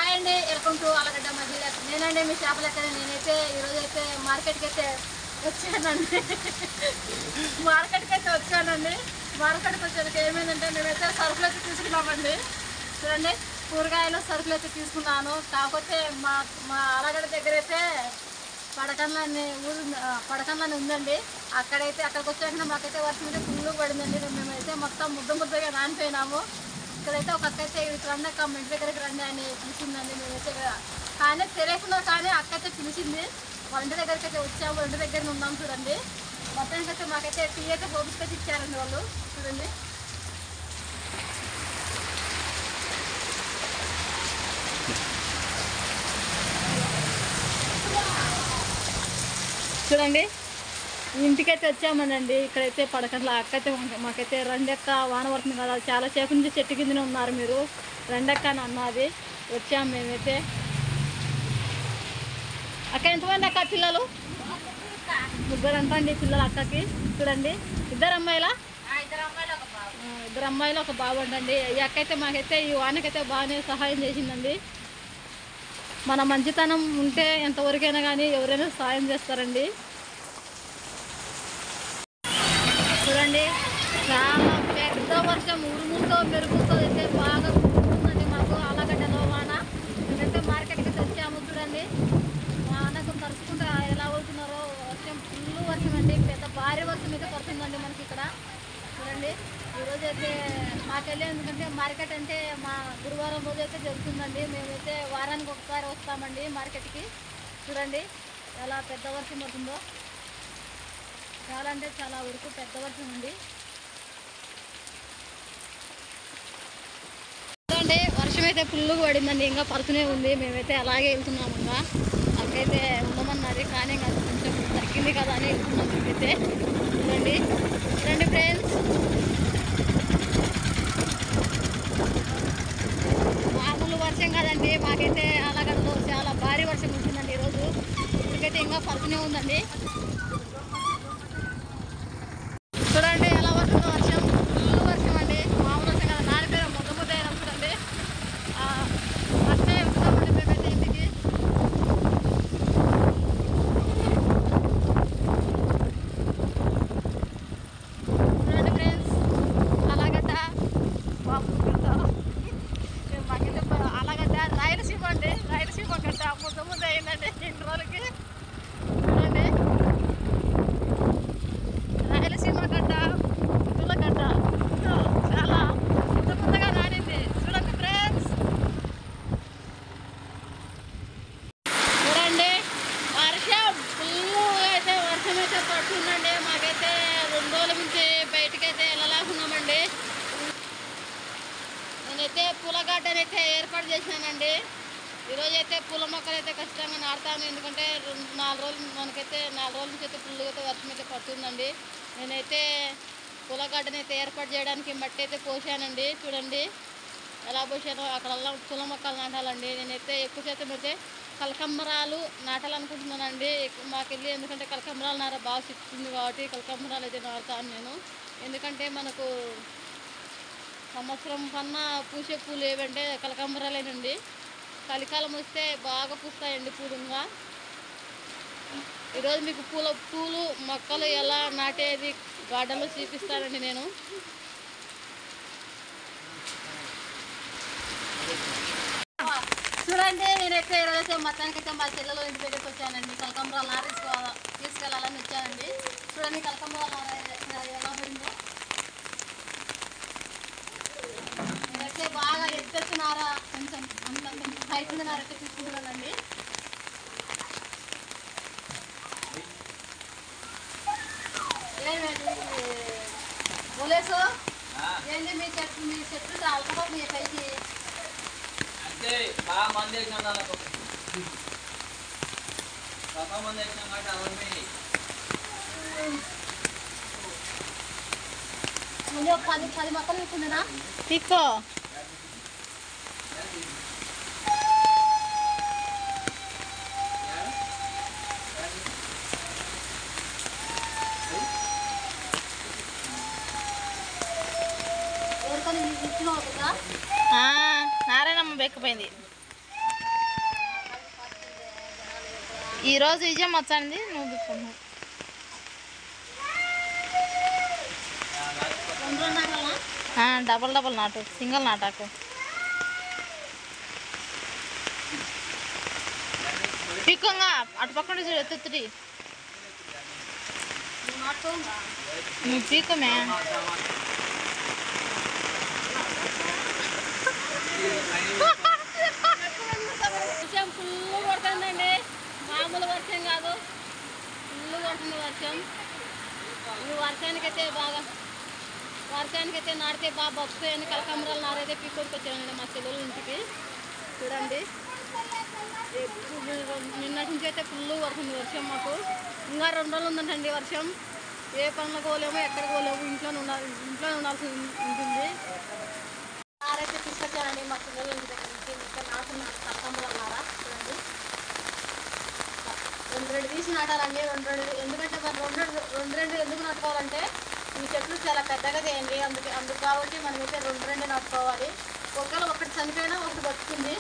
Hi అండి, welcome to Allagadda మహిళ. నేనండి మీ షాప్ లెక్క. నేనైతే ఈరోజు అయితే మార్కెట్కి అయితే వచ్చానండి. మార్కెట్కి వచ్చానికి ఏమైందంటే మేమైతే సరుకులు అయితే తీసుకున్నామండి. చూడండి, కూరగాయలు సరుకులు అయితే తీసుకున్నాను. కాకపోతే మా ఆలగడ్డ దగ్గర అయితే పడకన్లని ఉందండి. అక్కడికి వచ్చాక మాకైతే వర్షం అయితే ఫుల్గా పడిందండి. మేమైతే మొత్తం ముద్దగా నానిపోయినాము. ఇక్కడైతే ఒక అక్క అయితే ఇక్కడికి రండి అక్క, ఇంటి దగ్గరికి రండి అని పిలిచిందండి. మేమైతే కానీ తెలియకుండా కానీ అక్క అయితే పిలిచింది. వాళ్ళ ఇంటి దగ్గరికి అయితే వచ్చాము, ఇంటి దగ్గర ఉన్నాం. చూడండి, మొత్తానికి అయితే మాకైతే టీ అయితే పోపించుకొచ్చి ఇచ్చారండి వాళ్ళు. చూడండి, చూడండి ఇంటికైతే వచ్చామనండి. ఇక్కడైతే పడకట్ల అక్క అయితే మాకైతే రెండెక్క వాన పడుతుంది కదా, చాలా సేపు నుంచి చెట్టు కిందనే ఉన్నారు మీరు, రెండెక్క అని అన్నది. వచ్చాము మేమైతే. అక్క ఎంతమంది అక్క పిల్లలు? ముగ్గురు అంటండి పిల్లలు అక్కకి. చూడండి, ఇద్దరు అమ్మాయిలు ఒక బాబు అంటండి. ఈ అక్క అయితే మాకైతే ఈ వానకైతే బాగానే సహాయం చేసిందండి. మన మంచితనం ఉంటే ఎంతవరకైనా కానీ ఎవరైనా సహాయం చేస్తారండి. చూడండి, చాలా పెద్ద వర్షం ఉరుములతో మెరుగులతో అయితే బాగా కురుతుందండి మాకు ఆలగడ్డలో వాన. మేమైతే మార్కెట్కి తెచ్చాము. చూడండి, వానకు తరుచుకుంటూ ఎలా అవుతున్నారో. ఫుల్ వర్షం అండి, పెద్ద భారీ వర్షం అయితే పడుతుందండి మనకి ఇక్కడ. చూడండి, ఈరోజు అయితే మాకెళ్ళి ఎందుకంటే మార్కెట్ అంటే మా గురువారం రోజు అయితే జరుగుతుందండి. మేమైతే వారానికి ఒకసారి వస్తామండి మార్కెట్కి. చూడండి ఎలా పెద్ద వర్షం పడుతుందో, చాలా అంటే చాలా ఉరుకు పెద్ద వర్షం ఉంది. చూడండి, వర్షం అయితే ఫుల్గా పడిందండి, ఇంకా పడుతూనే ఉంది. మేమైతే అలాగే వెళ్తున్నాము. ఇంకా అక్కడైతే ఉండమన్నది కానీ ఇంకా కొంచెం తగ్గింది కదా అని వెళ్తున్నాం మేమైతే. చూడండి ఫ్రెండ్స్, మామూలు వర్షం కదండి, మాకైతే అలాగంలో చాలా భారీ వర్షం ఉంటుందండి ఈరోజు. ఇప్పటికైతే ఇంకా పడుతూనే ఉందండి. చూడండి ఎలా పడుతుందో వర్షం, ఫుల్ వర్షం అండి, మామూలు వర్షం కదా, నానిపోయినా ముద్ద అయినా. చూడండి, అట్లే వెళ్తున్నామండి మేమైతే ఇంటికి. చూడండి ఫ్రెండ్స్, ఆలగడ్డ మాకైతే ఆలగడ్డ రాయలసీమ అండి, రాయలసీమ గడ్డ ముద్ద అయిందండి ఇన్ని రోజులకి. చూడండి, రాయలసీమ గడ్డ, పుల్ల గడ్డ చాలా ముద్దగా నానింది. చూడండి ఫ్రెండ్స్, చూడండి వర్షం ఫుల్ అయితే పడుతుందండి. మాకైతే 2 రోజుల నుంచి బయటకైతే వెళ్ళలేకున్నామండి. నేనైతే పూలగార్డెన్ అయితే ఏర్పాటు చేసినానండి. ఈరోజు అయితే పూల మొక్కలు అయితే ఖచ్చితంగా నాటుతాను. ఎందుకంటే 4 రోజులు మనకైతే 4 రోజుల నుంచి అయితే ఫుల్గా అయితే వర్షం అయితే పడుతుందండి. నేనైతే పూల గార్డెన్ అయితే ఏర్పాటు చేయడానికి మట్టి అయితే పోసానండి. చూడండి ఎలా పోసానో. అక్కడల్లా పూల మొక్కలు నాటాలండి. నేనైతే ఎక్కువ శాతం అయితే కలకంబరాలు నాటాలనుకుంటున్నానండి. మాకెళ్ళి ఎందుకంటే కలకంబరాలు నార బాగా చిక్కుతుంది కాబట్టి కలకంబరాలు అయితే నాటుతాను నేను. ఎందుకంటే మనకు సంవత్సరం కన్నా పూసే పూలు ఏవంటే కలకంబరాలేనండి. చలికాలం వస్తే బాగా పూస్తాయండి పూలుగా. ఈరోజు మీకు పూలు మొక్కలు ఎలా నాటేది గార్డెన్లో చూపిస్తానండి నేను. చూడండి, నేనైతే ఈరోజైతే మొత్తానికైతే మా చెల్లెలు ఇంటి దగ్గరికి వచ్చానండి. కలకంబరాలు నార తీసుకెళ్ళాలని వచ్చానండి. చూడండి కలకంబరాలు నార ఎలా పోయిందో. నేనైతే బాగా ఎత్తెత్తున్నారా కొంచెం హైట్ నారైతే తీసుకుంటున్నానండి. ఏమేంటి పోలేసు ఏంటి మీ చెట్లు అల్పమో మీ పైకి బాగా మంది వేసినాం, మంది వేసినాం కాబట్టి అవన్నీ ముందు 10 మొక్కలు తీసుకుందినా తీసుకో. నారాయణమ్మ బెక్కిపోయింది. ఈరోజు విజయం వచ్చింది నువ్వు దుక్కున్నావు. డబల్ డబల్ నాటు, సింగిల్ నాటాకు. పీక్కంగా అటు పక్కన ఎత్తుడి నువ్వు పీకమే. వర్షం ఫుల్ కొడుతుందండి, మామూలు వర్షం కాదు, ఫుల్ కొడుతుంది వర్షం. ఈ వర్షానికైతే నాటితే బాగా బతుకుతాయని కలకమరాలు నారైతే పీక్కొడికి వచ్చానండి మా చెల్లెల ఇంటికి. చూడండి నిన్నటి నుంచి అయితే ఫుల్ పడుతుంది వర్షం మాకు. ఇంకా 2 రోజులు ఉందంటండి వర్షం. ఏ పనులకు పోలేమో ఎక్కడికి పోలేము, ఇంట్లోనే ఉండాల్సి ఉంటుంది. నారైతే తీసుకొచ్చానండి మా పిల్లల ఇంటి దగ్గర నుంచి. ఇంకా నాటున్నారు కలకమరాలు నారా. చూడండి 2 తీసి నాటాలండి. 2 ఎందుకంటే మరి 2 ఎందుకు నాటుకోవాలంటే ఈ చెట్లు చాలా పెద్దగా చేయండి, అందుకు కాబట్టి మనమైతే 2 నాటుకోవాలి. ఒకవేళ ఒకటి చనిపోయినా ఒకటి బతుకుంది.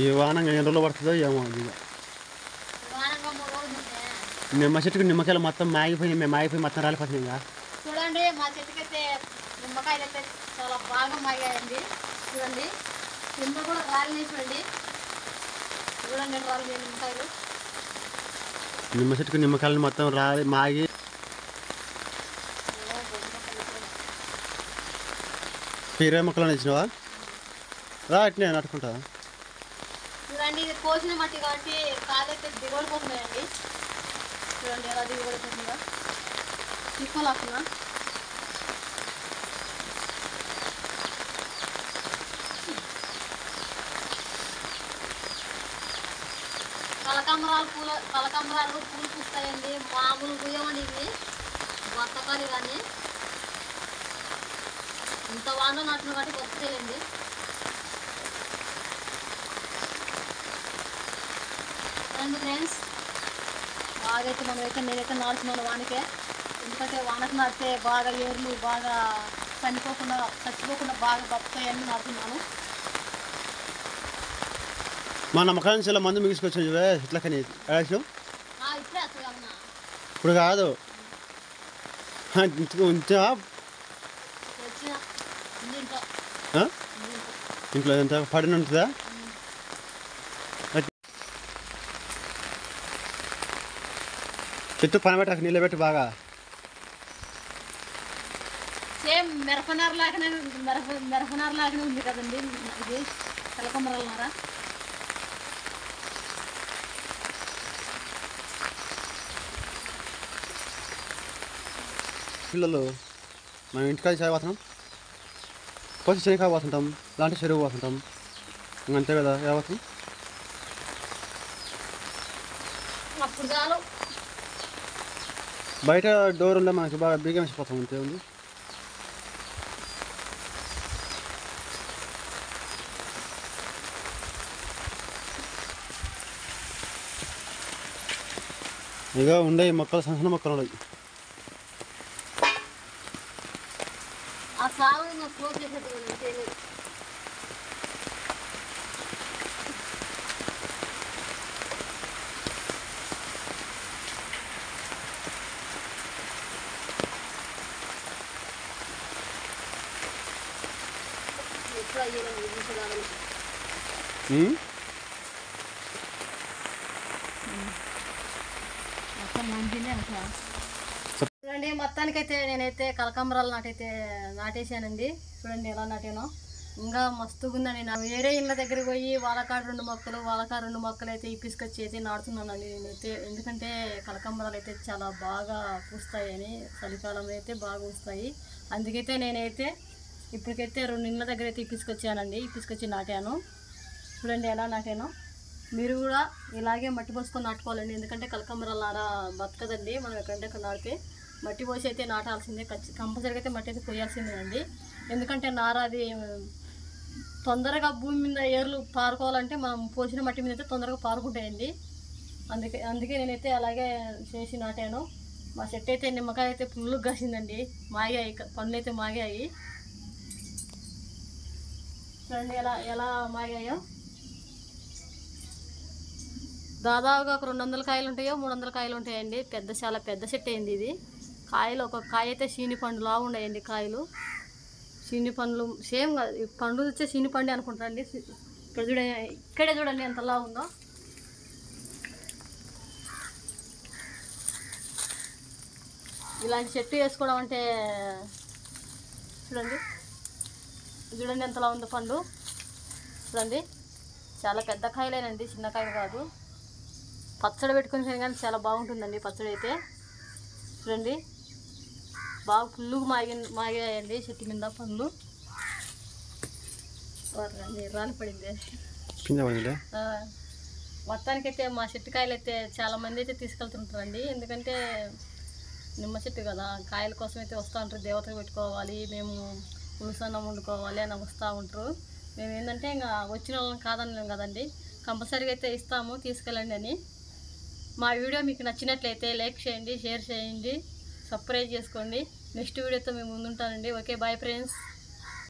ఈ వానంగా ఎన్ని రోజులు పడుతుందో ఏమో. నిమ్మ చెట్టుకు నిమ్మకాయలు మొత్తం మాగిపోయి మొత్తం రాలిపోతున్నాయి ఇంకా. చూడండి మా చెట్టుకైతే నిమ్మకాయలు అయితే చాలా బాగా మాగాయండి. చూడండి నిమ్మ కూడా రాలినాయి. చూడండి రాలి నిమ్మకాయలు. నిమ్మ చెట్టుకు నిమ్మకాయలు మొత్తం మాగి ఇరవై మొక్కలు ఇచ్చినవా రా అట్నే నాటుకుంటా. చూడండి ఇది కోసిన మట్టి కాబట్టి కాలైతే దిగబడిపోతున్నాయండి. చూడండి ఎలా దిగబడిపోతుందా, తిప్పలాకున్నా. కలకమరాలు పూలు పూస్తాయండి, మామూలు పూయమండి ఇవి బతకాలి. కానీ ఇంత వాన నాటిన కాబట్టి బతుకుతాయండి. ఫ్రెండ్స్ బాగైతే నేనైతే నాటుతున్నాను వానికే. ఎందుకంటే వానకు నాటితే బాగా ఏర్లు బాగా చచ్చిపోకుండా బాగా బతుకుతాయని నాటుతున్నాను. మా నమ్మకాల నుంచి ఇలా మందు మిగిసుకొచ్చాను ఇవే ఇట్లకని ఇప్పుడే ఇప్పుడు కాదు ఉంచా ఇంట్లో ఎంత పడిన ఉంటుందా. చెట్టు పని పెట్టక నీళ్ళు పెట్టి బాగా సేమ్ మిరపనారు లాగానే ఉంది కదండి ఇది కలకమరాల నార. పిల్లలు మనం ఇంటికాడ చాయ్ పోతున్నాం, పోసి చెనికాయ పోతుంటాం, లాంటి చెరువు పోతుంటాం, అంతే కదా. ఏమవుతాం అప్పుడు చాలు. బయట డోర్ ఉండే మనకి బాగా బిగా వేసిపోతాం. అంతే ఉంది. ఇక ఉండే మొక్కలు సన్న మొక్కలు ఉన్నాయి. ఆ సాగు క్లోజ్ చేసేది చూడండి. మొత్తానికైతే నేనైతే కలకమరాలు నాటేసానండి. చూడండి ఎలా నాటానో. ఇంకా మస్తుగా ఉందండి. నా వేరే ఇళ్ళ దగ్గరికి పోయి వాళ్ళకాడ 2 మొక్కలు అయితే ఇప్పించుకొచ్చి అయితే నాటుతున్నానండి నేనైతే. ఎందుకంటే కలకమరాలు అయితే చాలా బాగా పూస్తాయని, చలికాలంలో అయితే బాగా పూస్తాయి. అందుకైతే నేనైతే ఇప్పటికైతే 2 ఇళ్ళ దగ్గర అయితే ఇప్పించుకొచ్చి నాటాను. చూడండి ఎలా నాటానో. మీరు కూడా ఇలాగే మట్టి పోసుకొని నాటుకోవాలండి. ఎందుకంటే కలకమరాలు నార బతకదండి. మనం ఎక్కడంటే నాటితే మట్టి పోసి అయితే నాటాల్సిందే. కంపల్సరీగా అయితే మట్టి అయితే పోయాల్సిందేనండి. ఎందుకంటే నార అది తొందరగా భూమి మీద ఏర్లు పారుకోవాలంటే మనం పోసిన మట్టి మీద అయితే తొందరగా పారుకుంటాయండి. అందుకే నేనైతే అలాగే చేసి నాటాను. మా చెట్టు అయితే నిమ్మకాయ అయితే ఫుల్గా కాసిందండి. మాగాయి, పండ్లు అయితే మాగాయి. చూడండి ఎలా ఎలా మాగాయో. దాదాపుగా ఒక 200 కాయలు ఉంటాయో 300 కాయలు ఉంటాయండి. చాలా పెద్ద చెట్టు అయింది ఇది. కాయలు ఒక కాయ అయితే సీని పండు లాగా ఉన్నాయండి కాయలు. సీని పండ్లు సేమ్ ఈ పండు వచ్చే సీని పండు అనుకుంటారండి. ఇక్కడ చూడండి, ఇక్కడే చూడండి ఎంతలా ఉందో. ఇలాంటి చెట్టు వేసుకోవడం అంటే చూడండి చూడండి ఎంతలా ఉందో పండు. చూడండి చాలా పెద్ద కాయలేనండి, చిన్న కాయలు కాదు. పచ్చడి పెట్టుకొని కానీ చాలా బాగుంటుందండి పచ్చడి అయితే. చూడండి బాగా ఫుల్లుగా మాగాయండి చెట్టు మీద పండ్లు. రాని పడింది మొత్తానికైతే మా చెట్టు కాయలు అయితే చాలామంది అయితే తీసుకెళ్తుంటారండి. ఎందుకంటే నిమ్మ చెట్టు కదా, కాయల కోసం అయితే వస్తూ ఉంటారు. దేవతకు పెట్టుకోవాలి, మేము పులుసన్నం వండుకోవాలి అని వస్తూ ఉంటారు. మేము ఏంటంటే ఇంకా వచ్చిన వాళ్ళని కాదనలేం కదండి, కంపల్సరీగా అయితే ఇస్తాము, తీసుకెళ్ళండి అని. మా వీడియో మీకు నచ్చినట్లయితే లైక్ చేయండి, షేర్ చేయండి, సబ్స్క్రైబ్ చేసుకోండి. నెక్స్ట్ వీడియోతో మేము ముందుంటానండి. Okay, bye friends.